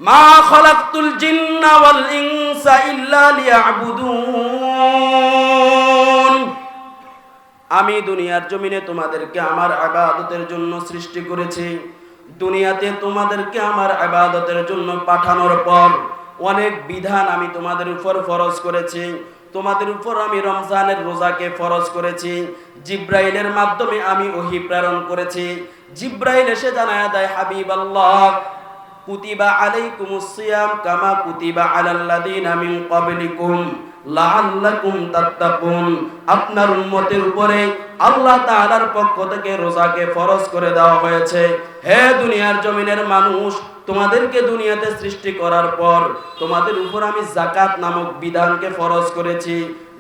মা খালাকতুল জিন্না ওয়াল ইনসা ইল্লা লিয়াবুদুন। আমি দুনিয়ার জমিনে তোমাদেরকে আমার ইবাদতের জন্য সৃষ্টি করেছি। দুনিয়াতে তোমাদেরকে আমার ইবাদতের জন্য পাঠানোর পর অনেক বিধান আমি তোমাদের উপর ফরজ করেছি। তোমাদের উপর আমি রমজানের রোজাকে ফরজ করেছি। জিব্রাইলের মাধ্যমে আমি ওহী প্রেরণ করেছি। জিব্রাইল এসে জানায়া দেয়, হাবিবাল্লাহ, কুতিবা আলাইকুমুস সিয়াম কামা কুতিবা আলাল্লাযিনা মিন ক্বাবলিকুম লাআল্লাকুম তাত্তাকুন। আপনার উম্মতের উপরে আল্লাহ তাআলার পক্ষ থেকে রোজাকে ফরজ করে দেওয়া হয়েছে। হে দুনিয়ার জমিনের মানুষ, তোমাদেরকে দুনিয়াতে সৃষ্টি করার পর তোমাদের উপর আমি যাকাত নামক বিধানকে ফরজ করেছি।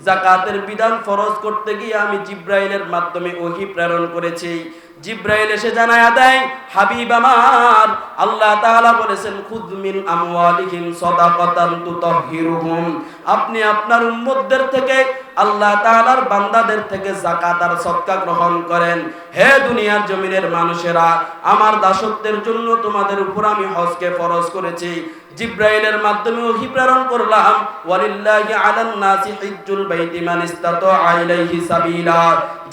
যাকাতের বিধান ফরজ করতে গিয়ে আমি জিব্রাইলের মাধ্যমে ওহী প্রেরণ করেছি। জিব্রাইল এসে জানায়া দেয়, হাবিব আমার, আল্লাহ তাআলা বলেছেন, খুদ মিন আমওয়ালিহিম সাদাকাতান তুতাহহিরুহুম। আপনি আপনার উম্মতদের থেকে, আল্লাহ তাআলার বান্দাদের থেকে যাকাত আর সদকা গ্রহণ করেন। হে দুনিয়ার জমিনের মানুষেরা, আমার দাসত্বের জন্য তোমাদের উপর আমি হজকে ফরজ করেছি। জিব্রাইলের মাধ্যমে ওহী প্রেরণ করলাম, ওয়ালিল্লাহি আলান নাসি হিজ্জুল বাইতি মান ইসতাতা ইলাইহি সাবিলা।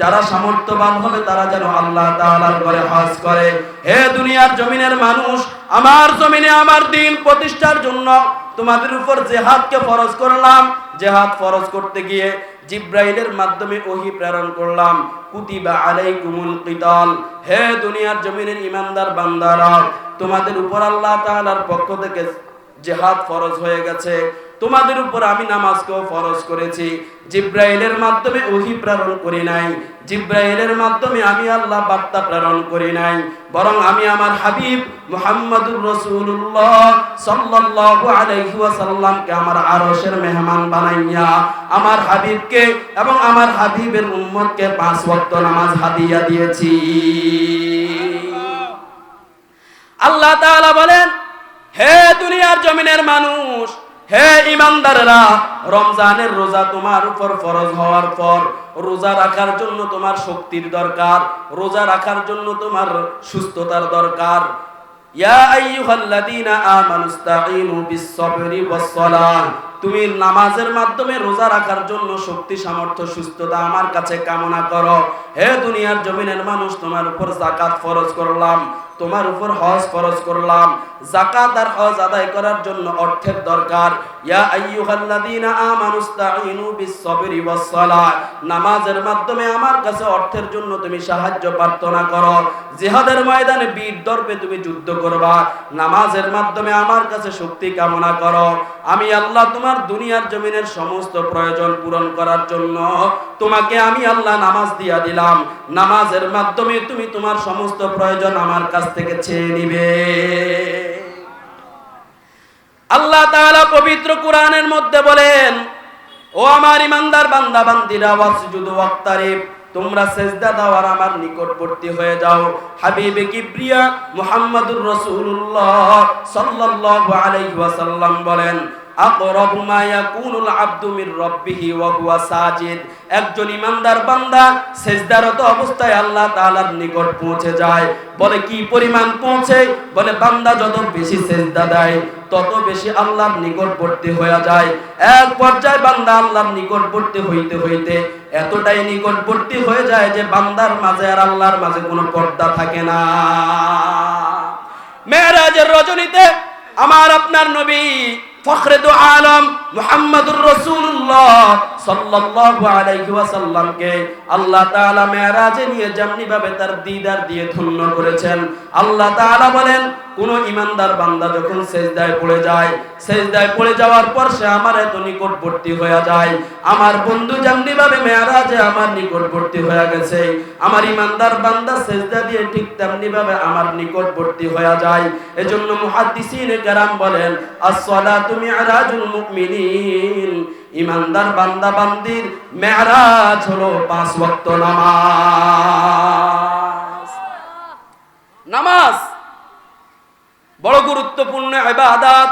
যারা সামর্থ্যবান হবে তারা যেন আল্লাহ তাআলার ঘরে হজ করে। হে দুনিয়ার জমিনের মানুষ, আমার জমিনে আমার দ্বীন প্রতিষ্ঠার জন্য তোমাদের উপর জিহাদকে ফরজ করলাম। জিহাদ ফরজ করতে গিয়ে জিব্রাইলের মাধ্যমে ওহী প্রেরণ করলাম, কুতিবা আলাইকুমুল কিতাল। হে দুনিয়ার জমিনের ঈমানদার বান্দারা, তোমাদের উপর আল্লাহ তাআলার পক্ষ থেকে জিহাদ ফরজ হয়ে গেছে। তোমাদের উপর আমি নামাজকেও ফরজ করেছি। জিব্রাইলের মাধ্যমে ওহী প্রেরণ করি নাই। জিব্রাইলের মাধ্যমে আমি আল্লাহ বার্তা প্রেরণ করি নাই, বরং আমি আমার হাবিব মুহাম্মদুর রাসূলুল্লাহ সাল্লাল্লাহু আলাইহি ওয়াসাল্লামকে আমার আরশের মেহমান বানাইয়া আমার হাবিবকে এবং আমার হাবিবের উম্মতকে 5 ওয়াক্ত নামাজ হাদিয়া দিয়েছি। আল্লাহ তাআলা বলেন, হে দুনিয়ার জমিনের মানুষ, হে ঈমানদাররা, রমজানের রোজা তোমার উপর ফরজ হওয়ার পর রোজা রাখার জন্য তোমার শক্তির দরকার, রোজা রাখার জন্য তোমার সুস্থতার দরকার। ইয়া আইয়ুহাল্লাযীনা আমানুস্তাঈনু বিস-সাবরি ওয়াস-সালাহ। তুমি নামাজের মাধ্যমে রোজা রাখার জন্য শক্তি, সামর্থ্য, সুস্থতা আমার কাছে কামনা করো। হে দুনিয়ার জমিনের মানুষ, তোমার উপর যাকাত ফরজ করলাম, তোমার উপর হজ ফরজ করলাম। যাকাত আর হজ আদায় করার জন্য অর্থের দরকার। ইয়া আইয়ুহাল্লাযীনা আমানুস্তাঈনু বিস-সাবরি ওয়াস-সালাহ। নামাজের মাধ্যমে আমার কাছে অর্থের জন্য তুমি সাহায্য প্রার্থনা করো। জিহাদের ময়দানে বীর দর্পে তুমি যুদ্ধ করবা, নামাজের মাধ্যমে আমার কাছে শক্তি কামনা করো। আমি আল্লাহ তোমার দুনিয়ার জমিনের সমস্ত প্রয়োজন পূরণ করার জন্য তোমাকে আমি আল্লাহ নামাজ দিয়া দিলাম। নামাজের মাধ্যমে তুমি তোমার সমস্ত প্রয়োজন আমার কাছ থেকে চেয়ে নিবে। আল্লাহ তাআলা পবিত্র কোরআনের মধ্যে বলেন, ও আমার ঈমানদার বান্দা বান্দিরা, ওয়াসজুদু ওয়াক্তারিব, তোমরা সিজদা দাও আর আমার নিকটবর্তী হয়ে যাও। হাবিবে কিবরিয়া মুহাম্মদুর রাসূলুল্লাহ সাল্লাল্লাহু আলাইহি ওয়াসাল্লাম বলেন, আকরাবু মা ইয়াকুনুল আবদু মির রাব্বিহি ওয়া হুয়া সাজিদ। একজন ঈমানদার বান্দা সিজদারত অবস্থায় আল্লাহ তাআলার নিকট পৌঁছে যায়। বলে কি পরিমাণ পৌঁছে? বলে বান্দা যত বেশি সিজদা দেয় তত বেশি আল্লাহর নিকটবর্তী হয়ে যায়। এক পর্যায়ে বান্দা আল্লাহর নিকটবর্তী হইতে হইতে এতটাই নিকটবর্তী হয়ে যায় যে বান্দার মাঝে আর আল্লাহর মাঝে কোনো পর্দা থাকে না। মেরাজের রজনীতে আমার আপনার নবী ফখরে দু আলম মুহাম্মদুর রাসূলুল্লাহ সাল্লাল্লাহু আলাইহি ওয়াসাল্লামকে আল্লাহ তাআলা মেরাজে নিয়ে যেমনি ভাবে তার দিদার দিয়ে ধন্য করেছেন। আল্লাহ তাআলা বলেন, কোন ঈমানদার বান্দা যখন সিজদায় পড়ে যায়, সিজদায় পড়ে যাওয়ার পর সে আমার এত নিকটবর্তী হয়ে যায়, আমার বন্ধু যেমনি ভাবে মেরাজে আমার নিকটবর্তী হয়ে গেছে, আমার ঈমানদার বান্দা সিজদা দিয়ে ঠিক তেমনি ভাবে আমার নিকটবর্তী হয়ে যায়। এজন্য মুহাদ্দিসিনে কেরাম বলেন, as-সালাতু মি'রাজুল মুমিনিন। ঈমানদার বান্দা বান্দির মেরাজ হলো 5 ওয়াক্ত নামাজ। নামাজ বড় গুরুত্বপূর্ণ ইবাদত।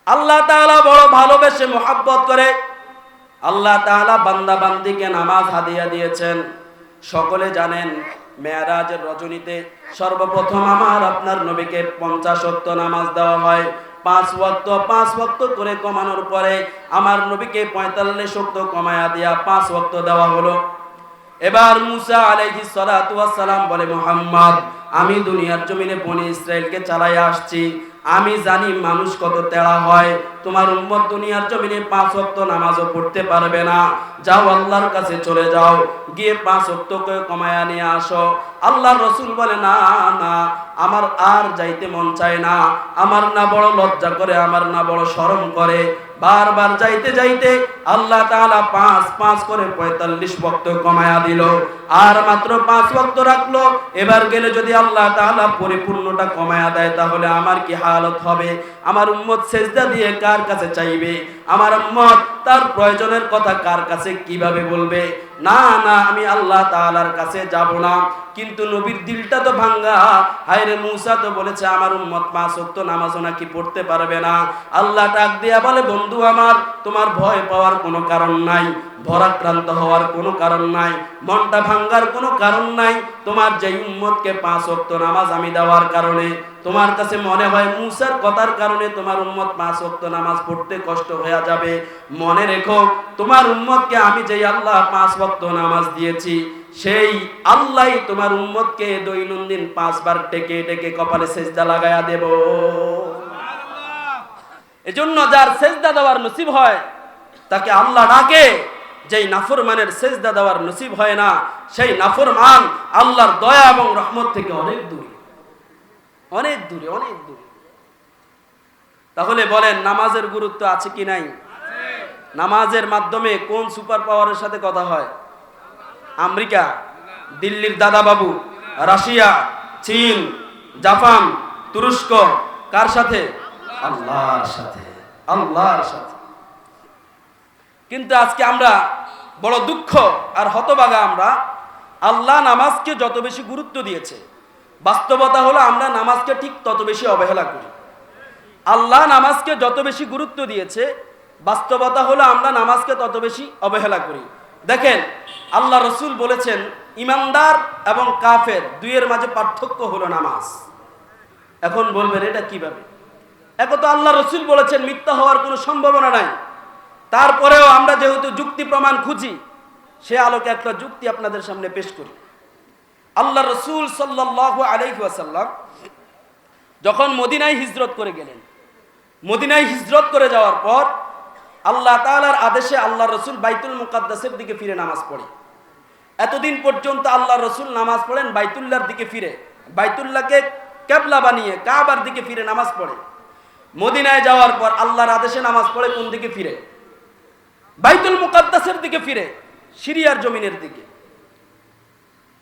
আল্লাহ তাআলা বড় ভালোবেসে মোহাব্বত করে আল্লাহ তাআলা বান্দা বান্দিকে নামাজ হাদিয়া দিয়েছেন। সকলে জানেন মেরাজের রজনীতে সর্বপ্রথম আমার আপনার নবীকে 50 ওয়াক্ত নামাজ দেওয়া হয়। 5 ওয়াক্ত করে কমানোর পরে আমার নবীকে 45 ওয়াক্ত কমায়া দিয়া 5 ওয়াক্ত দেওয়া হলো। এবার মুসা আলাইহিস সালাতু ওয়াস সালাম বলে, মুহাম্মদ, আমি দুনিয়ার জমিনে বনি ইসরাইলকে চালাইয়া আসছি, আমি জানি মানুষ কত তেড়া হয়। তোমার উম্মত দুনিয়ার জমিনে 5 ওয়াক্ত নামাজও পড়তে পারবে না। যাও আল্লাহর কাছে চলে যাও, গিয়ে 5 ওয়াক্তকে কমায়া নিয়ে আসো। আল্লাহর রাসূল বলে, না না, আমার আর যাইতে মন চায় না, আমার না বড় লজ্জা করে, আমার না বড় শরম করে। বারবার যাইতে যাইতে আল্লাহ তাআলা 5 করে 45 ওয়াক্ত কমায়া দিল, আর মাত্র 5 ওয়াক্ত রাখলো। এবার গেলে যদি আল্লাহ তাআলা পরিপূর্ণটা কমায়া দেয়, তাহলে আমার কি হালত হবে? আমার উম্মত সেজদা দিয়ে কার কাছে চাইবে? আমার উম্মত তার প্রয়োজনের কথা কার কাছে কিভাবে বলবে? না না, আমি আল্লাহ তাআলার কাছে যাব না। কিন্তু নবীর দিলটা তো ভাঙ্গা। হায়রে, মুসা তো বলেছে আমার উম্মত 5 ওয়াক্ত নামাজও নাকি পড়তে পারবে না। আল্লাহ ডাক দিয়া বলে, বন্ধু আমার, তোমার ভয় পাওয়ার কোনো কারণ নাই, ভরাক্রান্ত হওয়ার কোনো কারণ নাই, মনটা ভাঙ্গার কোনো কারণ নাই। তোমার যে উম্মতকে 5 ওয়াক্ত নামাজ আমি দেওয়ার কারণে তোমার কাছে মনে হয় মুসার কথার কারণে তোমার উম্মত 5 ওয়াক্ত নামাজ পড়তে কষ্ট হয়ে যাবে, মনে রেখো, তোমার উম্মতকে আমি যেই আল্লাহ 5 ওয়াক্ত নামাজ দিয়েছি, সেই আল্লাহই তোমার উম্মতকে দৈনন্দিন 5 বার ডেকে ডেকে কপালে সেজদা লাগায়া দেব। এজন্য যার সেজদা দেওয়ার নসিব হয় তাকে আল্লাহ ডাকে। যেই নাফরমানের সেজদা দেওয়ার নসিব হয় না, সেই নাফরমান আল্লাহর দয়া এবং রহমত থেকে অনেক দূরে, অনেক দূরে, অনেক দূরে। তাহলে বলেন, নামাজের গুরুত্ব আছে কি নাই? নামাজের মাধ্যমে কোন সুপার পাওয়ারের সাথে কথা হয়? আমেরিকা, দিল্লির দাদাবাবু, রাশিয়া, চীন, জাপান, তুরস্ক, কার সাথে? আল্লাহর সাথে, আল্লাহর সাথে। কিন্তু আজকে আমরা বড় দুঃখ আর হতভাগা, আমরা আল্লাহ নামাজকে যত বেশি গুরুত্ব দিয়েছে, বাস্তবতা হলো আমরা নামাজকে ঠিক তত বেশি অবহেলা করি। আল্লাহ নামাজকে যত বেশি গুরুত্ব দিয়েছে, বাস্তবতা হলো আমরা নামাজকে তত বেশি অবহেলা করি। দেখেন, আল্লাহ রসুল বলেছেন, ইমানদার এবং কাফের দুইয়ের মাঝে পার্থক্য হলো নামাজ। এখন বলবেন, এটা কিভাবে? এখন তো আল্লাহ রসুল বলেছেন, মিথ্যা হওয়ার কোনো সম্ভাবনা নাই। তারপরেও আমরা যেহেতু যুক্তি প্রমাণ খুঁজি, সে আলোকে একটা যুক্তি আপনাদের সামনে পেশ করি। আল্লাহ রসুল সাল্লাল্লাহু আলাইহি ওয়াসাল্লাম যখন মদিনায় হিজরত করে গেলেন, মদিনায় হিজরত করে যাওয়ার পর আল্লাহ তাআলার আদেশে আল্লাহ রসুল বাইতুল মুকাদ্দাসের দিকে ফিরে নামাজ পড়ে। এতদিন পর্যন্ত আল্লাহ রসুল নামাজ পড়েন বাইতুল্লাহর দিকে ফিরে, বাইতুল্লাহকে কিবলা বানিয়ে কাবার দিকে ফিরে নামাজ পড়ে। মদিনায় যাওয়ার পর আল্লাহর আদেশে নামাজ পড়ে কোন দিকে ফিরে? বাইতুল মুকাদ্দাসের দিকে ফিরে, সিরিয়ার জমিনের দিকে,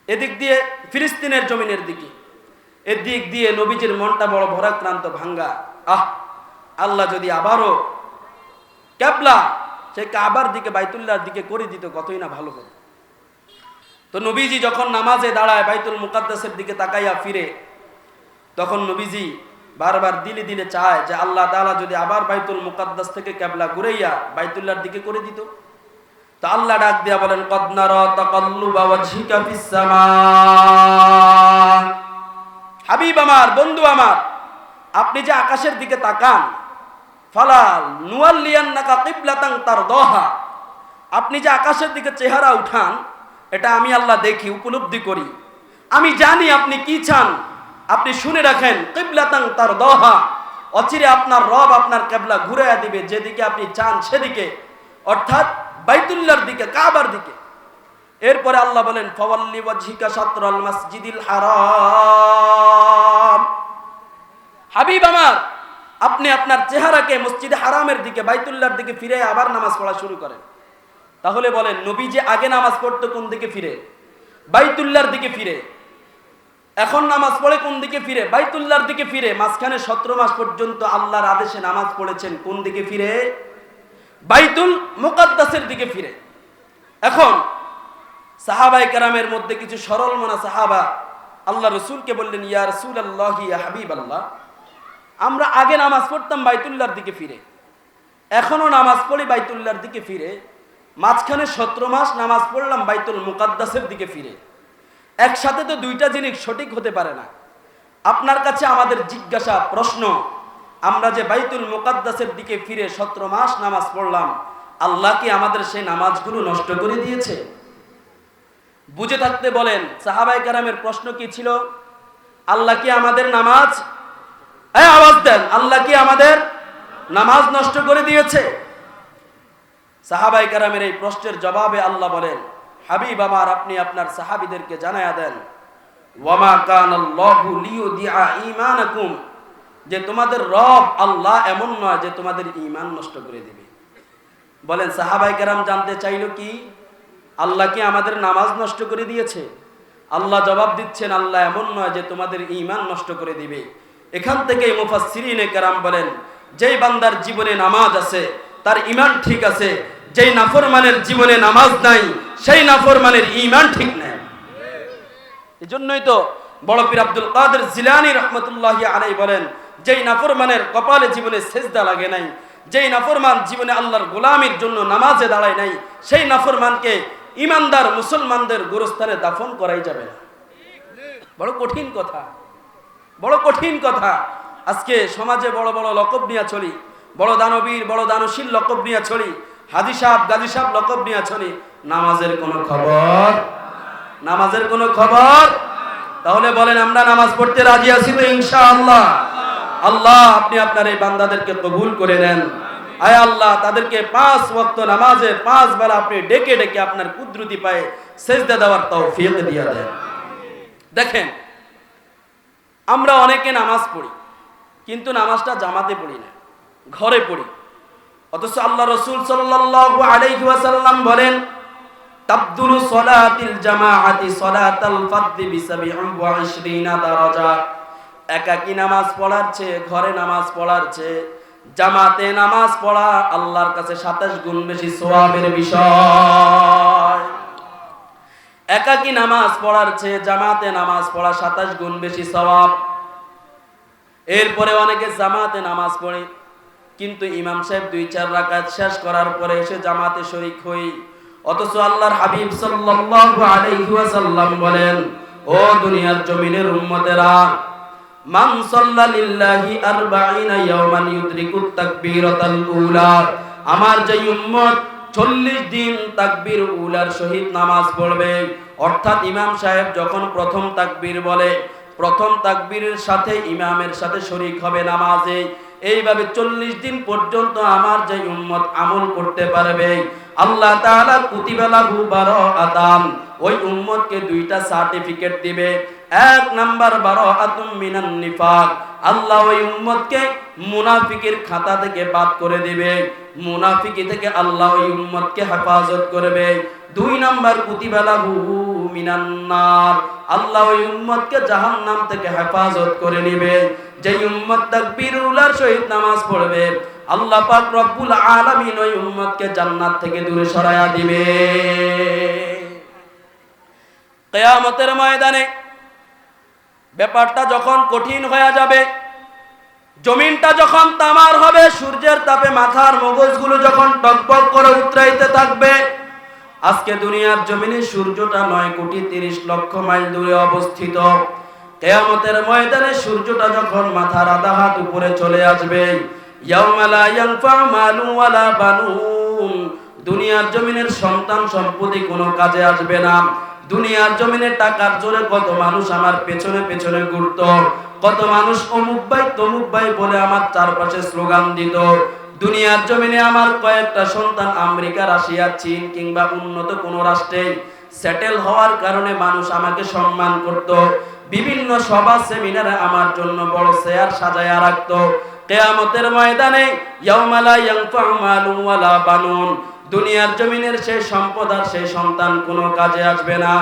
এদিক দিয়ে ফিলিস্তিনের জমিনের দিকে। এদিক দিয়ে নবীজির মনটা বড় ভরাক্রান্ত, ভাঙ্গা। আল্লাহ যদি আবারও কিবলা সেই কাবার দিকে, বাইতুল্লাহর দিকে করে দিত, কতই না ভালো হতো। তো নবীজি যখন নামাজে দাঁড়ায় বাইতুল মুকাদ্দাসের দিকে তাকাইয়া ফিরে, তখন নবীজি বারবার দিলে দিলে চায় যে আল্লাহ তাআলা যদি আবার বাইতুল মুকাদ্দাস থেকে কিবলা ঘুরাইয়া বাইতুল্লাহর দিকে করে দিত। তো আল্লাহ ডাক দিয়া বলেন, কদ নারা তাকাল্লুবা ওয়াজহিকা ফিস সামা। হাবিব আমার, বন্ধু আমার, আপনি যে আকাশের দিকে তাকান, ফালা নুয়াল্লিয়ান্নাকা কিবলাতান তারদাহা, আপনি যে আকাশের দিকে চেহারা উঠান, এটা আমি আল্লাহ দেখি, উপলব্ধি করি। আমি জানি আপনি কি চান। আপনি শুনে রাখেন, কিবলাতান তারদাহা, অচিরে আপনার রব আপনার কিবলা ঘুরাইয়া দিবে যেদিকে আপনি চান সেদিকে, অর্থাৎ বাইতুল্লাহর দিকে, কাবার দিকে। এরপরে আল্লাহ বলেন, ফাওয়াল্লি ওয়াজহিকা শাতরাল মাসজিদিল হারাম। হাবিব আমার, আপনি আপনার চেহারাকে মসজিদে হারামের দিকে, বাইতুল্লাহর দিকে ফিরে আবার নামাজ পড়া শুরু করেন। তাহলে বলেন, নবী যে আগে নামাজ পড়তো কোন দিকে ফিরে? বাইতুল্লাহর দিকে ফিরে। এখন নামাজ পড়ে কোন দিকে ফিরে? বাইতুল্লাহর দিকে ফিরে। মাঝখানে 17 মাস পর্যন্ত আল্লাহর আদেশে নামাজ পড়েছেন কোন দিকে ফিরে? বাইতুল মুকাদ্দাসের দিকে ফিরে। এখন সাহাবায়ে কেরামের মধ্যে কিছু সরল মনা সাহাবা আল্লাহ রসুলকে বললেন, ইয়া রাসূলুল্লাহ, ইয়া হাবিবাল্লাহ, আমরা আগে নামাজ পড়তাম বাইতুল্লাহর দিকে ফিরে, এখনো নামাজ পড়ি বাইতুল্লাহর দিকে ফিরে, মাঝখানে 17 মাস নামাজ পড়লাম বাইতুল মুকাদ্দাসের দিকে ফিরে। একসাথে তো দুইটা জিনিস সঠিক হতে পারে না। আপনার কাছে আমাদের জিজ্ঞাসা প্রশ্ন, আমরা যে বাইতুল মুকাদ্দাসের দিকে ফিরে 17 মাস নামাজ পড়লাম, আল্লাহ কি আমাদের সেই নামাজগুলো নষ্ট করে দিয়েছে? বুঝে থাকতে বলেন, সাহাবায়ে কেরামের প্রশ্ন কি ছিল? আল্লাহ কি আমাদের নামাজ, আওয়াজ দেন, আল্লাহ কি আমাদের নামাজ নষ্ট করে দিয়েছে? সাহাবায়ে কেরামের এই প্রশ্নের জবাবে আল্লাহ বলেন, হাবিব আমার, আপনি আপনার সাহাবীদেরকে জানায়া দেন, ওয়ামা কানাল্লাহু লিয়ুদিআ ঈমানাকুম, যে তোমাদের রব আল্লাহ এমন নয় যে তোমাদের ঈমান নষ্ট করে দিবে। বলেন, সাহাবায়ে কেরাম জানতে চাইলো কি, আল্লাহ কি আমাদের নামাজ নষ্ট করে দিয়েছে? আল্লাহ জবাব দিচ্ছেন, আল্লাহ এমন নয় যে তোমাদের ঈমান নষ্ট করে দিবে। এখান থেকে মুফাসসিরিনে কেরাম বলেন, যেই বান্দার জীবনে নামাজ আছে তার ঈমান ঠিক আছে, যেই নাফরমানের জীবনে নামাজ নাই সেই নাফরমানের ঈমান ঠিক নাই। এজন্যই তো বড় পীর আব্দুল কাদের জিলানী রাহমাতুল্লাহি আলাইহি বলেন, যেই নাফরমানের কপালে জীবনে সেজদা লাগে নাই, যেই নাফরমান জীবনে আল্লাহর গোলামির জন্য নামাজে দাঁড়ায় নাই, সেই নাফরমানকে ইমানদার মুসলমানদের গোরস্থানে দাফন করাই যাবে না। বড় কঠিন কথা, বড় কঠিন কথা। আজকে সমাজে বড় বড় লকব নিয়ে চলি, বড় দানবীর বড় দানশীল লকব নিয়ে চলি, হাজি সাহেব গাজী সাহেব লকব নিয়ে চলি, নামাজের কোনো খবর, নামাজের কোনো খবর। তাহলে বলেন, আমরা নামাজ পড়তে রাজি আছি তো ইনশাআল্লাহ? আল্লাহ আপনি আপনার এই বান্দাদেরকে কবুল করে নেন। আয় আল্লাহ, তাদেরকে 5 ওয়াক্ত নামাজে 5 বার আপনি ডেকে ডেকে আপনার কুদরতি পায়ে সেজদা দেওয়ার তৌফিক দিয়ে দেন। দেখেন, আমরা অনেকে নামাজ পড়ি, কিন্তু নামাজটা জামাতে পড়ি না, ঘরে পড়ি। অথচ আল্লাহ রাসূল সাল্লাল্লাহু আলাইহি ওয়াসাল্লাম বলেন, তাবদুলু সলাতিল জামাআতি সলাতাল ফারদি বি27 দারাজা। একাকী নামাজ পড়ার চেয়ে, ঘরে নামাজ পড়ার চেয়ে জামাতে নামাজ পড়া আল্লাহর কাছে 27 গুণ বেশি সওয়াবের বিষয়। একাকী নামাজ পড়ার চেয়ে জামাতে নামাজ পড়া 27 গুণ বেশি সওয়াব। এরপরে অনেকে জামাতে নামাজ পড়ে, কিন্তু ইমাম সাহেব 2-4 রাকাত শেষ করার পরে এসে জামাতে শরীক হই। অথচ আল্লাহর হাবিব সাল্লাল্লাহু আলাইহি ওয়াসাল্লাম বলেন, ও দুনিয়ার জমিনের উম্মতেরা, মান সাল্লা লিল্লাহি 40 ইয়াওমান ইউদরিকুত তাকবীরাতাল উলা, আমার যে উম্মত 40 দিন তাকবীর উলার সহিত নামাজ পড়বে, অর্থাৎ ইমাম সাহেব যখন প্রথম তাকবীর বলে, প্রথম তাকবীরের সাথে ইমামের সাথে শরীক হবে নামাজে, এইভাবে 40 দিন পর্যন্ত আমার যে উম্মত আমল করতে পারবে, আল্লাহ তাআলা কুতিবা লাহু বারাআতান, ওই উম্মতকে 2টা সার্টিফিকেট দিবে। 1 নাম্বার বারাআতুম মিনান নিফাক, আল্লাহ ওই উম্মতকে মুনাফিকের খাতা থেকে বাদ করে দিবে, মুনাফিকি থেকে আল্লাহ ওই উম্মতকে হেফাজত করবে। 2 নাম্বার কুতিবা লাহু মিনান নার, আল্লাহ ওই উম্মতকে জাহান্নাম থেকে হেফাজত করে নেবে। যে উম্মত তাকবীরুল্লাহর সহিত নামাজ পড়বে, আল্লাহ পাক রব্বুল আলামিন ওই উম্মতকে জান্নাত থেকে দূরে সরায়া দিবে। কিয়ামতের ময়দানে ব্যাপারটা যখন কঠিন হয়ে যাবে, জমিনটা যখন তামার হবে, সূর্যের তাপে মাথার মগজগুলো যখন টকবক করে উতরাইতে থাকবে, আজকে দুনিয়ার জমিনে সূর্যটা 9,30,00,000 মাইল দূরে অবস্থিত। কিয়ামতের ময়দানে সূর্যটা যখন মাথার আধা হাত উপরে চলে আসবে, ইয়াউমা লা ইয়ানফা'ু মালুন ওয়ালা বানুন, দুনিয়ার জমিনের সন্তান সম্পত্তি কোনো কাজে আসবে না। দুনিয়ার জমিনে টাকার জোরে কত মানুষ আমার পেছনে পেছনে ঘুরতো, কত মানুষ অমুক ভাই তমুক ভাই বলে আমার চারপাশে স্লোগান দিত। দুনিয়ার জমিনে আমার কয়েকটা সন্তান আমেরিকা, রাশিয়া, চীন কিংবা উন্নত কোনো রাষ্ট্রে সেটেল হওয়ার কারণে মানুষ আমাকে সম্মান করত, বিভিন্ন সভা সেমিনারে আমার জন্য বড় চেয়ার সাজায়া রাখতো। কিয়ামতের ময়দানে ইয়াউমা লা ইয়ানফা'ু মালুন ওয়ালা বানুন, দুনিয়ার জমিনের সেই সম্পদ আর সেই সন্তান কোনো কাজে আসবে না।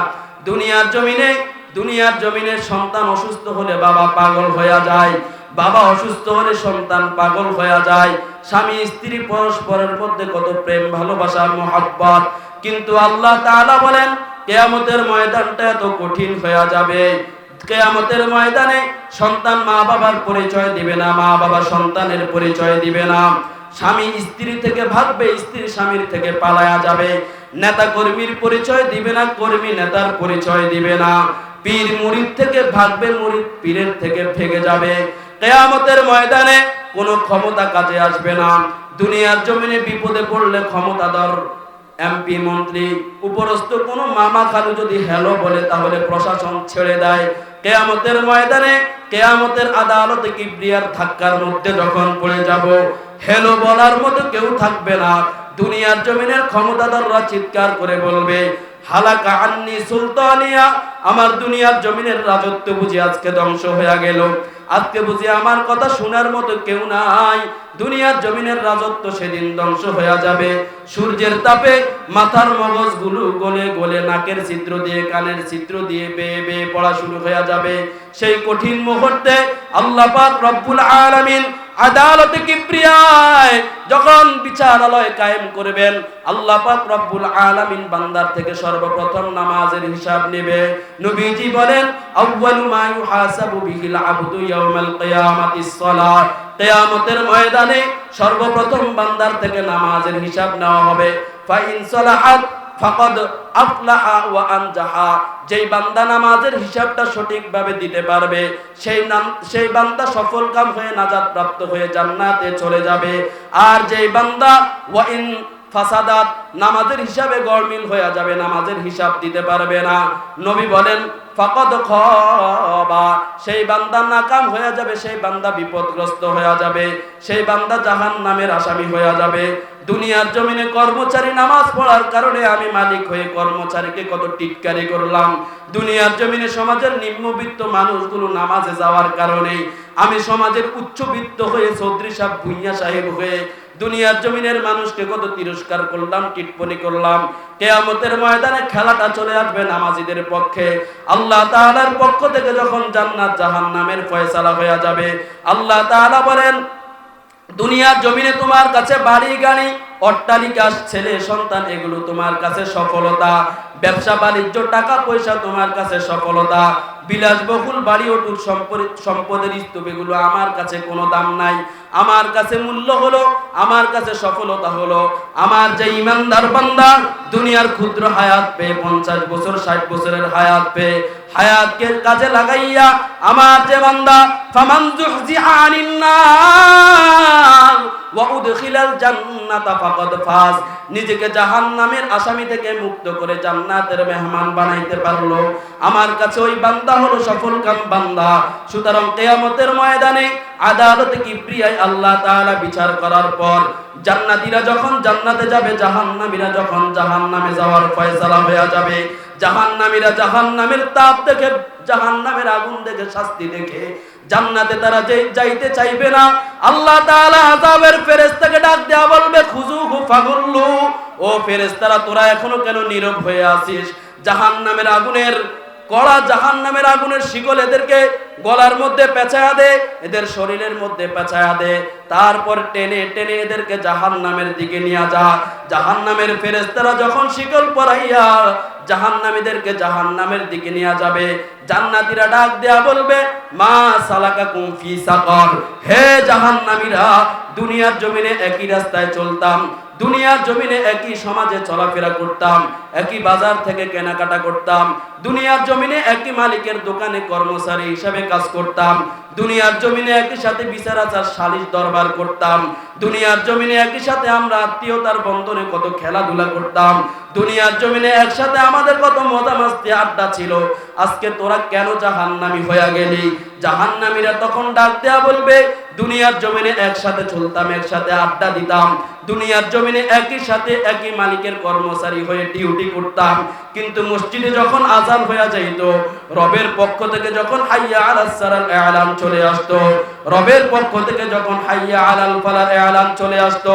দুনিয়ার জমিনের সন্তান অসুস্থ হলে বাবা পাগল হয়ে যায়, বাবা অসুস্থ হলে সন্তান পাগল হয়ে যায়, স্বামী স্ত্রী পরস্পরের মধ্যে কত প্রেম ভালোবাসা মহব্বত, কিন্তু আল্লাহ তাআলা বলেন কিয়ামতের ময়দানটা এত কঠিন হয়ে যাবে, কিয়ামতের ময়দানে সন্তান মা বাবার পরিচয় দিবে না, মা বাবা সন্তানের পরিচয় দিবে না, স্বামী স্ত্রী থেকে ভাগবে, স্ত্রী স্বামীর থেকে পালায়া যাবে। নেতা কর্মীর পরিচয় দিবে না, কর্মী নেতার পরিচয় দিবে না। পীর মুরিদ থেকে ভাগবে, মুরিদ পীরের থেকে ভেগে যাবে। কিয়ামতের ময়দানে কোনো ক্ষমতা কাজে আসবে না। দুনিয়ার জমিনে বিপদে পড়লে ক্ষমতাধর এমপি মন্ত্রী উপরস্থ কোনো মামা খালু যদি হ্যালো বলে তাহলে প্রশাসন ছেড়ে দেয়। কিয়ামতের ময়দানে, কিয়ামতের আদালতে কিবরিয়ার ধাক্কার মধ্যে যখন পড়ে যাব, হ্যালো বলার মতো কেউ থাকবে না। দুনিয়ার জমিনের ক্ষমতাধররা চিৎকার করে বলবে, হালাকা আন্নি সুলতানিয়া, আমার দুনিয়ার জমিনের রাজত্ব বুঝি আজকে ধ্বংস হয়ে গেল। আজকে বুঝি আমার কথা শোনার মতো কেউ নাই। দুনিয়ার জমিনের রাজত্ব সেদিন ধ্বংস হয়ে যাবে। সূর্যের তাপে মাথার মগজগুলো গলে গলে নাকের ছিদ্র দিয়ে, কানের ছিদ্র দিয়ে বেয়ে বেয়ে পড়া শুরু হয়ে যাবে। সেই কঠিন মুহূর্তে আল্লাহ পাক রব্বুল আলামিন আদালতে কিবরিয়ায় যখন বিচারালয় কায়েম করবেন, আল্লাহ পাক রব্বুল আলামিন বান্দার থেকে সর্বপ্রথম নামাজের হিসাব নেবে। নবীজি বলেন, আউয়ালু মা ইউহাসাবু বিহিল আবদু ইয়াউমাল কিয়ামাতিস সালাত। কিয়ামতের ময়দানে সর্বপ্রথম বান্দার থেকে নামাজের হিসাব নেওয়া হবে। ফাইন সালাহাত ফাকাদ আফলাহা ওয়া আনজাহা। যেই বান্দা নামাজের হিসাবটা সঠিকভাবে দিতে পারবে, সেই বান্দা সফল কাম হয়ে নাজাত প্রাপ্ত হয়ে জান্নাতে চলে যাবে। আর যেই বান্দা ওয়া ইন ফাসাদাত, নামাজের হিসাবে গড়মিল হয়ে যাবে, নামাজের হিসাব দিতে পারবে না, নবী বলেন ফাকাদ খাবা, সেই বান্দা নাকাম হয়ে যাবে, সেই বান্দা বিপদগ্রস্ত হয়ে যাবে, সেই বান্দা জাহান্নামের আসামি হয়ে যাবে। দুনিয়ার জমিনে কর্মচারী নামাজ পড়ার কারণে আমি মালিক হয়ে কর্মচারীকে কত টিটকারি করলাম। দুনিয়ার জমিনে সমাজের নিম্নবিত্ত মানুষগুলো নামাজে যাওয়ার কারণে আমি সমাজের উচ্চবিত্ত হয়ে চৌধুরী সাহেব, ভুঁইয়া সাহেব হয়ে দুনিয়ার জমিনের মানুষকে কত তিরস্কার করলাম, টিটপনি করলাম। কিয়ামতের ময়দানে খেলাটা চলে আসবে নামাজীদের পক্ষে। আল্লাহ তাআলার পক্ষ থেকে যখন জান্নাত জাহান্নামের ফয়সালা হয়ে যাবে, আল্লাহ তাআলা বলেন, দুনিয়ার জমিনে তোমার কাছে বাড়ি গাড়ি অট্টালিকা ছেলে সন্তান এগুলো তোমার কাছে সফলতা, ব্যবসা বাণিজ্য টাকা পয়সা তোমার কাছে সফলতা, বিলাসবহুল বাড়ি অটুট সম্পদের স্তূপ এগুলো আমার কাছে কোনো দাম নাই। আমার কাছে মূল্য হলো, আমার কাছে সফলতা হলো আমার যে ইমানদার বান্দা দুনিয়ার ক্ষুদ্র হায়াত পেয়ে 50 বছর 60 বছরের হায়াত পেয়ে হায়াতকে কাজে লাগাইয়া আমার যে বান্দা ফামান যুহজিহা আনিন নার ওয়া উদখিলাল জান্নাতা ফাকাদ ফাজ, নিজেকে জাহান্নামের আসামি থেকে মুক্ত করে জান্নাতের মেহমান বানাইতে পারলো, আমার কাছে ওই বান্দা হলো সফলকাম বান্দা। সুতরাং কিয়ামতের ময়দানে আদালতে কিবরিয়ায় আল্লাহ তাআলা বিচার করার পর জান্নাতীরা যখন জান্নাতে যাবে, জাহান্নামীরা যখন জাহান্নামে যাওয়ার ফয়সালা হয়ে যাবে, জাহান্নামীরা জাহান্নামের তাপ দেখে, জাহান্নামের আগুন দেখে, শাস্তি দেখে জান্নাতে তারা যাইতে চাইবে না। আল্লাহ তাআলা আযাবের ফেরেশতাকে ডাক দেয়া বলবে, খুযুহু ফাগুল্লু, ও ফেরেশতারা তোরা এখনো কেন নীরব হয়ে আছিস? জাহান্নামের আগুনের কড়া, জাহান্নামের আগুনের শিকল এদেরকে গলার মধ্যে পেঁচায়া দে, এদের শরীরের মধ্যে পেঁচায়া দে, তারপর টেনে টেনে এদেরকে জাহান্নামের দিকে নিয়ে যা। জাহান্নামের ফেরেশতারা যখন শিকল পরাইয়া জাহান্নামীদেরকে জাহান্নামের দিকে নিয়ে যাবে, জান্নাতীরা ডাক দেয়া বলবে, মা সালাকাকুম ফি সাকার, হে জাহান্নামীরা, দুনিয়ার জমিনে একই রাস্তায় চলতাম, দুনিয়ার জমিনে একই সমাজে চলাফেরা করতাম, একই বাজার থেকে কেনাকাটা করতাম, দুনিয়ার জমিনে একই মালিকের দোকানে কর্মচারী হিসাবে কাজ করতাম, দুনিয়ার জমিনে একই সাথে বিচার আচার সালিশ দরবার করতাম, দুনিয়ার জমিনে একই সাথে আমরা আত্মীয়তার বন্ধনে কত খেলাধুলা করতাম, দুনিয়ার জমিনে একসাথে আমাদের কত মজা মাস্তি আড্ডা ছিল, আজকে তোরা কেন জাহান্নামী হয়ে গেলি? জাহান্নামীরা তখন ডাক দেয়া বলবে, দুনিয়ার জমিনে একসাথে চলতাম, একসাথে আড্ডা দিতাম, দুনিয়ার জমিনে একই সাথে একই মালিকের কর্মচারী হয়ে ডিউটি করতাম, কিন্তু মসজিদে যখন আযান হয়ে যাইত, রবের পক্ষ থেকে যখন হাইয়া আলাস সালার এলান চলে আসতো, রবের পক্ষ থেকে যখন হাইয়া আলাল ফালার এলান চলে আসতো,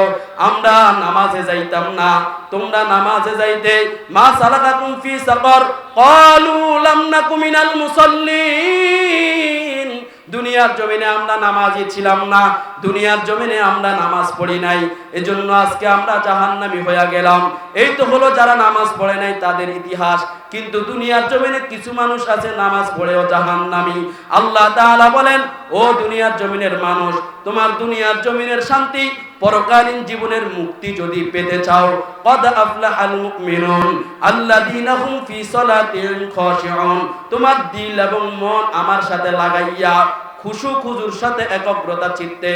আমরা নামাজে যাইতাম না, তোমরা নামাজে যাইতে। মা সালাকাকুম ফি সাকার ক্বালু লাম নাকু মিনাল মুসাল্লিন, দুনিয়ার জমিনে আমরা নামাজি ছিলাম না, দুনিয়ার জমিনে আমরা নামাজ পড়ি নাই, এজন্য আজকে আমরা জাহান্নামী হয়ে গেলাম। এই তো হলো যারা নামাজ পড়ে নাই তাদের ইতিহাস। কিন্তু দুনিয়ার জমিনে কিছু মানুষ আছে নামাজ পড়েও জাহান্নামী। আল্লাহ তাআলা বলেন, ও দুনিয়ার জমিনের মানুষ, তোমার দুনিয়ার জমিনের শান্তি, পরকালীন জীবনের মুক্তি যদি পেতে চাও, কদ আফলাহাল মুমিনুন আল্লাযীনা হুম ফি সালাতিহিম খাশিউন, তোমার দিল এবং মন আমার সাথে লাগাইয়া খুশু খুজুর সাথে একাগ্রতা চিত্তে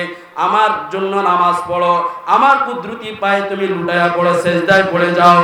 আমার জন্য নামাজ পড়ো, আমার কুদরতি পায়ে তুমি লুটায়া পড়ে সেজদায় পড়ে যাও।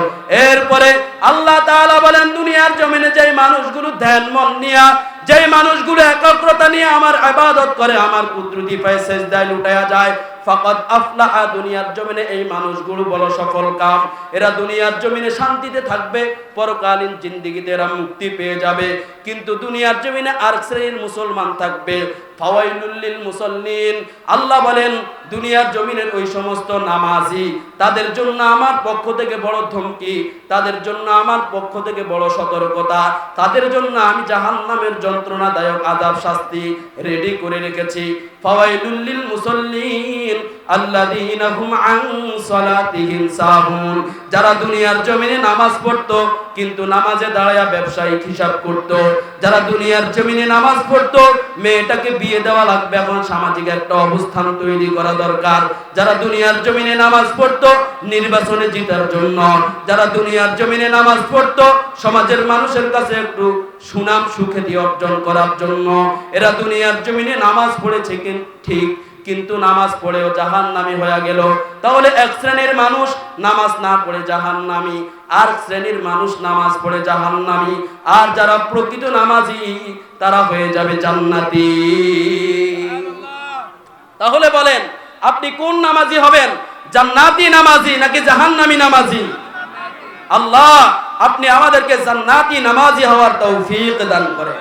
এরপরে আল্লাহ তাআলা বলেন, দুনিয়ার জমিনে যেই মানুষগুলো ধ্যান মন নিয়া, যেই মানুষগুলো একাগ্রতা নিয়ে আমার ইবাদত করে, আমার কুদরতি পায়ে সেজদায় লুটায়া যায়, ফাকাদ আফলাহা, দুনিয়ার জমিনে এই মানুষগুলো বড় সফল কাম। এরা দুনিয়ার জমিনে শান্তিতে থাকবে, পরকালীন জিন্দেগিতে এরা মুক্তি পেয়ে যাবে। কিন্তু দুনিয়ার জমিনে আর শ্রেণীর মুসলমান থাকবে, ফাওয়াইলুল লিল মুসাল্লিন। আল্লাহ বলেন, দুনিয়ার জমিনের ওই সমস্ত নামাজি, তাদের জন্য আমার পক্ষ থেকে বড় ধমকি, তাদের জন্য আমার পক্ষ থেকে বড় সতর্কতা, তাদের জন্য আমি জাহান্নামের যন্ত্রণাদায়ক আযাব শাস্তি রেডি করে রেখেছি। ফাওয়াইলুল লিল মুসাল্লিন আল্লাযীনা হুম আন সালাতিহিম সাহুন, যারা দুনিয়ার জমিনে নামাজ পড়তো কিন্তু নামাজে দাঁড়ায়া ব্যবসায়িক হিসাব করত, যারা দুনিয়ার জমিনে নামাজ পড়তো, মেয়েটাকে বিয়ে দেওয়া লাগবে, এখন সামাজিক একটা অবস্থান তৈরি করা দরকার, যারা দুনিয়ার জমিনে নামাজ পড়তো নির্বাচনে জিতার জন্য, যারা দুনিয়ার জমিনে নামাজ পড়তো সমাজের মানুষের কাছে একটু সুনাম সুখ্যাতি অর্জন করার জন্য, এরা দুনিয়ার জমিনে নামাজ পড়েছে ঠিক, কিন্তু নামাজ পড়েও জাহান্নামী হয়ে গেল। তাহলে এক শ্রেণীর মানুষ নামাজ না পড়ে জাহান্নামী, আর শ্রেণীর মানুষ নামাজ পড়ে জাহান্নামী, আর যারা প্রকৃত নামাজি তারা হয়ে যাবে জান্নাতি। তাহলে বলেন, আপনি কোন নামাজি হবেন, জান্নাতি নামাজি নাকি জাহান্নামী নামাজি? আল্লাহ আপনি আমাদেরকে জান্নাতি নামাজি হওয়ার তৌফিক দান করেন।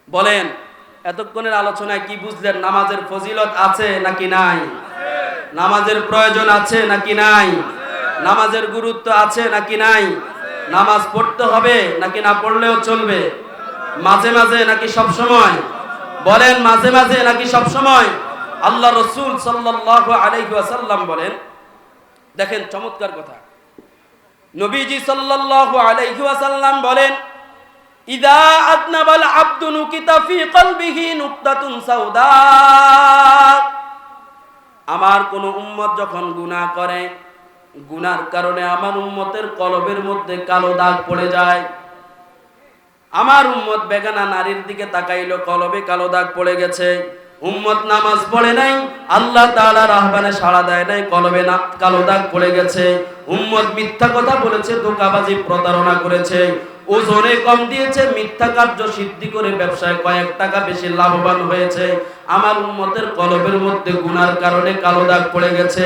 বলেন, এতক্ষণের আলোচনায় কি বুঝলেন? নামাজের ফজিলত আছে নাকি নাই? নামাজের প্রয়োজন আছে নাকি নাই? নামাজের গুরুত্ব আছে নাকি নাই? নামাজ পড়তে হবে নাকি না পড়লেও চলবে? মাঝে মাঝে নাকি সব সময়? বলেন, মাঝে মাঝে নাকি সব সময়? আল্লাহ রাসূল সাল্লাল্লাহু আলাইহি ওয়াসাল্লাম বলেন, দেখেন চমৎকার কথা, নবীজি সাল্লাল্লাহু আলাইহি ওয়াসাল্লাম বলেন, ইদা আদনাবাল আবদু নুকিতা ফি কলবিহি নুকতাতুন সাউদা, আমার কোন উম্মত যখন গুনাহ করে, গুনার কারণে আমার উম্মতের কলবের মধ্যে কালো দাগ পড়ে যায়। আমার উম্মত বেগানা নারীর দিকে তাকাইলো, কলবে কালো দাগ পড়ে গেছে। উম্মত নামাজ পড়ে নাই, আল্লাহ তাআলার আহ্বানে সাড়া দেয় নাই, কলবে না কালো দাগ পড়ে গেছে। উম্মত মিথ্যা কথা বলেছে, ধোঁকাবাজি প্রতারণা করেছে, ওজনে কম দিয়েছে, মিথ্যা কার্য সিদ্ধি করে ব্যবসায় কয়েক টাকা বেশি লাভবান হয়েছে। আমার উম্মতের কলবের মধ্যে গুনার কারণে কালো দাগ পড়ে গেছে।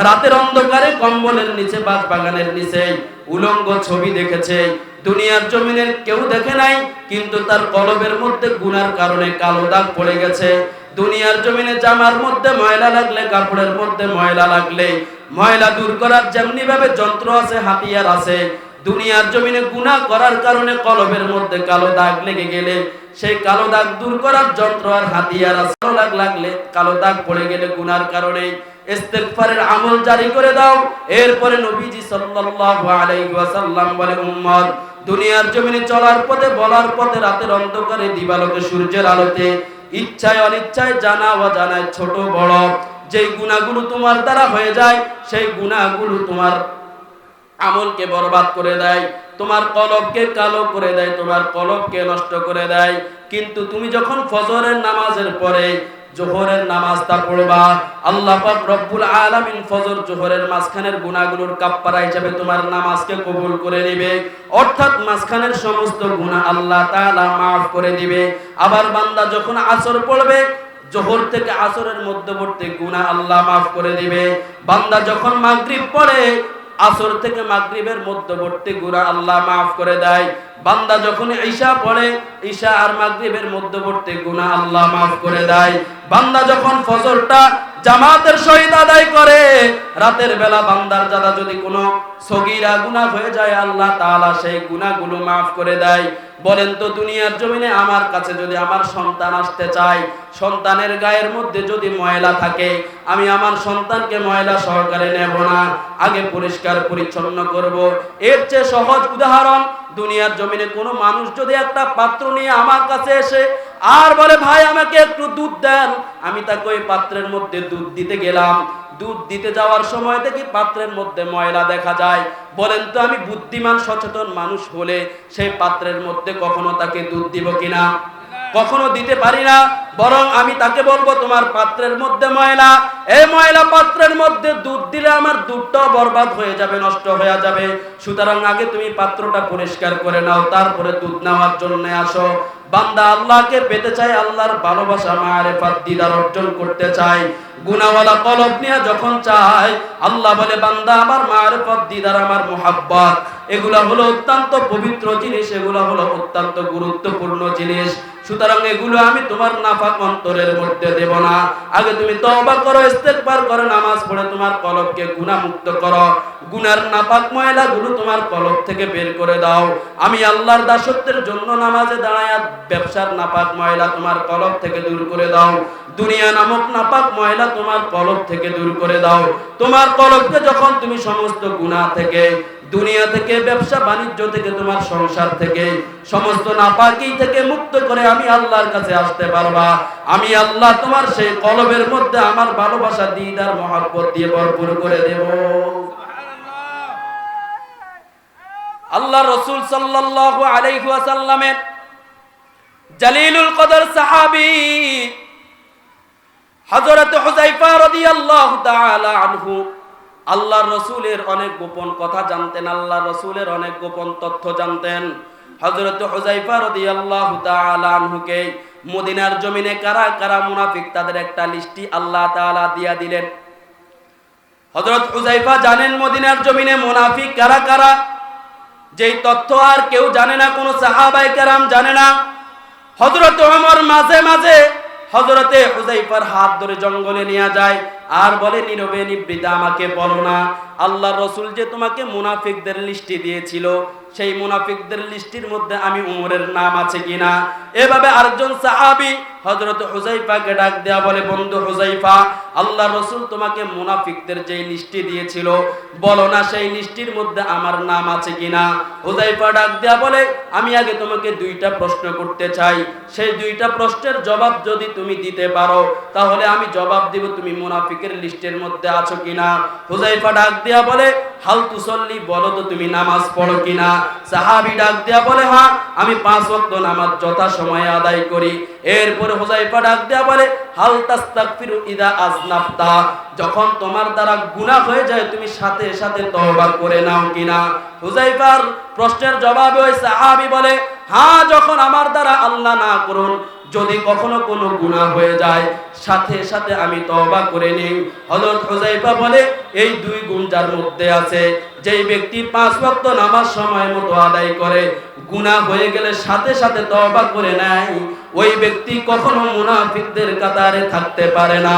রাতের অন্ধকারে কম্বলের নিচে, বাগানের নিচে উলঙ্গ ছবি দেখেছে, দুনিয়ার জমিনের কেউ দেখে নাই, কিন্তু তার কলবের মধ্যে গুনার কারণে কালো দাগ পড়ে গেছে। দুনিয়ার জমিনে জামার মধ্যে ময়লা লাগলে, কাপড়ের মধ্যে ময়লা লাগলে, ময়লা দূর করার যেমনি ভাবে যন্ত্র আছে, হাতিয়ার আছে, দুনিয়ার জমিনে গুনাহ করার কারণে কলবের মধ্যে কালো দাগ লেগে গেলে সেই কালো দাগ দূর করার যন্ত্র আর হাতিয়ার আছে। কালো দাগ লাগলে, কালো দাগ পড়ে গেলে গুনার কারণে ইস্তিগফারের আমল জারি করে দাও। এরপরে নবীজি সাল্লাল্লাহু আলাইহি ওয়াসাল্লাম বলে, উম্মত দুনিয়ার জমিনে চলার পথে, বলার পথে, রাতের অন্ধকারে, দিবালোকে, সূর্যের আলোতে, ইচ্ছায় অনিচ্ছায়, জানা অজানায়, ছোট বড় যেই গুনাহগুলো তোমার দ্বারা হয়ে যায়, সেই গুনাহগুলো তোমার আমলকে বরবাদ করে দেয়, তোমার কলবকে কালো করে দেয়, তোমার কলবকে নষ্ট করে দেয়। কিন্তু তুমি যখন ফজরের নামাজের পরে জোহরের নামাজটা পড়বা, আল্লাহ পাক রব্বুল আলামিন ফজর জোহরের মাঝখানের গুনাহগুলোর কাফারা হিসেবে তোমার নামাজকে কবুল করে নেবে, অর্থাৎ মাঝখানের সমস্ত গুনাহ আল্লাহ তাআলা মাফ করে দিবে। আবার বান্দা যখন আসর পড়বে, জোহর থেকে আসরের মধ্যবর্তী গুনাহ আল্লাহ মাফ করে দিবে। বান্দা যখন মাগরিব পড়ে, আসর থেকে মাগরিবের মধ্যবর্তী গুনাহ আল্লাহ মাফ করে দেয়। বান্দা যখন ঈশা পড়ে, ঈশা আর মাগরিবের মধ্যবর্তী গুনাহ আল্লাহ মাফ করে দেয়। বান্দা যখন ফজরটা জামাতের সহিত আদায় করে, রাতের বেলা বান্দার যারা যদি কোনো সগীরা গুনাহ হয়ে যায় আল্লাহ তাআলা সেই গুনাহগুলো মাফ করে দেয়। বলেন তো দুনিয়ার জমিনে আমার কাছে যদি আমার সন্তান আসতে চায়, সন্তানের গায়ের মধ্যে যদি ময়লা থাকে, আমি আমার সন্তানকে ময়লা সহকারে নেব না, আগে পরিষ্কার পরিচ্ছন্ন করব। এর চেয়ে সহজ উদাহরণ, দুনিয়ার জমিনে কোনো মানুষ যদি একটা পাত্র নিয়ে আমার কাছে এসে আর বলে ভাই আমাকে একটু দুধ দেন, আমি তাকে ওই পাত্রের মধ্যে দুধ দিতে গেলাম, দুধ দিতে যাওয়ার সময় দেখি পাত্রের মধ্যে ময়লা দেখা যায়, বলেন তো আমি বুদ্ধিমান সচেতন মানুষ হলে সেই পাত্রের মধ্যে কখনো তাকে দুধ দিব কিনা? কখনো দিতে পারি না। বরং আমি তাকে বলবো তোমার পাত্রের মধ্যে ময়লা, এই ময়লা পাত্রের মধ্যে দুধ দিলে আমার দুধটাও বরবাদ হয়ে যাবে, নষ্ট হয়ে যাবে। সুতরাং আগে তুমি পাত্রটা পরিষ্কার করে নাও, তারপরে দুধ নেওয়ার জন্য আসো। বান্দা আল্লাহকে পেতে চায়, আল্লাহর ভালোবাসা মারিফাত দিদার অর্জন করতে চায়, গুনাহওয়ালা কলব নিয়ে যখন চায়, আল্লাহ বলে বান্দা আমার মারিফাত দিদার, আমার মুহাব্বত, এগুলা হলো অত্যন্ত পবিত্র জিনিস, এগুলা হলো অত্যন্ত গুরুত্বপূর্ণ জিনিস। সুতরাং এগুলো আমি তোমার নাফাক অন্তরের মধ্যে দেব না। আগে তুমি তওবা করো, ইস্তেগফার করো, নামাজ পড়ে তোমার কলবকে গুনাহ মুক্ত করো, গুনার নাপাক ময়লাগুলো তোমার কলব থেকে বের করে দাও। আমি আল্লাহর দাসত্বের জন্য নামাজে দাঁড়ায়া ব্যবসার নাপাক ময়লা তোমার কলব থেকে দূর করে দাও, দুনিয়া নামক নাপাক ময়লা তোমার কলব থেকে দূর করে দাও। তোমার কলবকে যখন তুমি সমস্ত গুনাহ থেকে, দুনিয়া থেকে, ব্যবসা বাণিজ্য থেকে, তোমার সংসার থেকে, সমস্ত নাপাকি থেকে মুক্ত করে আমি আল্লাহর কাছে আসতে পারবা, আমি আল্লাহ তোমার সেই কলবের মধ্যে আমার ভালোবাসা দিদার মহব্বত দিয়ে ভরপুর করে দেব। আল্লাহ রাসূল সাল্লাল্লাহু আলাইহি ওয়াসাল্লামের জালিলুল কদর সাহাবী হযরত হুযায়ফা রাদিয়াল্লাহু তাআলা আনহু আল্লাহর রাসূলের অনেক গোপন কথা জানতেন, আল্লাহর রাসূলের অনেক গোপন তথ্য জানতেন। হযরত হুযায়ফা রাদিয়াল্লাহু তাআলা আনহুকে মদিনার জমিনে কারা কারা মুনাফিক তাদের একটা লিস্টি আল্লাহ তাআলা দিয়া দিলেন। হযরত হুযায়ফা জানেন মদিনার জমিনে মুনাফিক কারা কারা, যেই তথ্য আর কেউ জানে না, কোন সাহাবায়ে কেরাম জানে না। হযরত ওমর মাঝে মাঝে হযরতে হুযায়ফার হাত ধরে জঙ্গলে নিয়ে যায় আর বলে নীরবে নিবৃতে আমাকে বলো না আল্লাহর রাসূল যে তোমাকে মুনাফিকদের লিস্টি দিয়েছিল, সেই মুনাফিকদের লিস্টির মধ্যে আমি উমরের নাম আছে কিনা। এভাবে আরেকজন সাহাবী হযরত হুযায়ফাকে ডাক দেয়া বলে বন্ধু হুযায়ফা, আল্লাহর রাসূল তোমাকে মুনাফিকদের যেই লিস্টি দিয়েছিল বলো না সেই লিস্টির মধ্যে আমার নাম আছে কিনা। হুযায়ফা ডাক দেয়া বলে আমি আগে তোমাকে দুইটা প্রশ্ন করতে চাই, সেই দুইটা প্রশ্নের জবাব যদি তুমি দিতে পারো তাহলে আমি জবাব দিব তুমি মুনাফিকের লিস্টের মধ্যে আছো কিনা। হুযায়ফা ডাক দেয়া বলে হাল তুসল্লি, বলো তো তুমি নামাজ পড়ো কিনা। সাহাবী ডাক দেয়া বলে হ্যাঁ আমি 5 ওয়াক্ত নামাজ যথা সময়ে আদায় করি। এরপর হুযায়ফা ডাক দেয়া বলে হাল তাস্তাগফিরু ইযা আযনাবতা, যখন তোমার দ্বারা গুনাহ হয়ে যায় তুমি সাথে সাথে তওবা করে নাও কিনা। হুযায়ফার প্রশ্নের জবাবে ওই সাহাবী বলে হ্যাঁ যখন আমার দ্বারা আল্লাহ না করুন যদি কখনো কোনো গুনাহ হয়ে যায় সাথে সাথে আমি তওবা করে নিই। হযরত হুযায়ফা বলে এই দুই গুণ যার মধ্যে আছে, যেই ব্যক্তি 5 ওয়াক্ত নামাজ সময় মতো আদায় করে, গুনাহ হয়ে গেলে সাথে সাথে তওবা করে নেয়, ওই ব্যক্তি কখনো মুনাফিকদের কাতারে থাকতে পারে না।